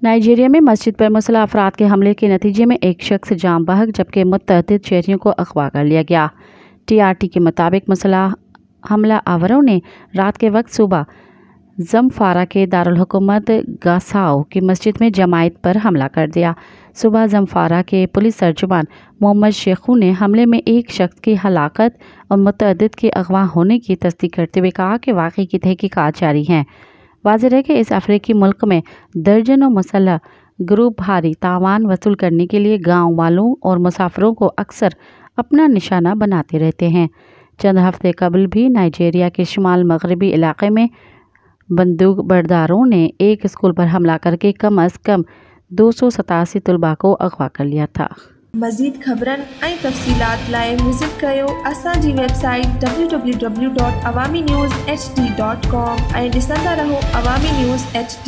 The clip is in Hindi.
नाइजीरिया में मस्जिद पर मुसल्लह अफराद के हमले के नतीजे में एक शख्स जाम बहक जबकि मुतअद्दिद शहरियों को अगवा कर लिया गया। TRT के मुताबिक मुसल्लह हमला आवरों ने रात के वक्त सुबह जमफारा के दारुल हुकूमत गासाओ की मस्जिद में जमायत पर हमला कर दिया। सुबह जमफारा के पुलिस तर्जुमान मोहम्मद शेखू ने हमले में एक शख्स की हलाकत और मुतअद्दिद के अगवा होने की तस्दीक करते हुए कहा कि वाक़ई की तहकीकात जारी हैं। वाज़ेह है कि इस अफ्रीकी मुल्क में दर्जनों मुसल्लह ग्रुप भारी तावान वसूल करने के लिए गाँव वालों और मुसाफिरों को अक्सर अपना निशाना बनाते रहते हैं। चंद हफ्ते कबल भी नाइजीरिया के शुमाल मगरबी इलाके में बंदूक बरदारों ने एक स्कूल पर हमला करके कम अज़ कम 287 तलबा को अगवा कर लिया था। मज़ीद ख़बरन ऐं तफ़सीलात लाइ विज़िट कयो असांजी वेबसाइट www.awamiNewsHD.com ऐं ॾिसंदा रहो अवामी न्यूज़ HD।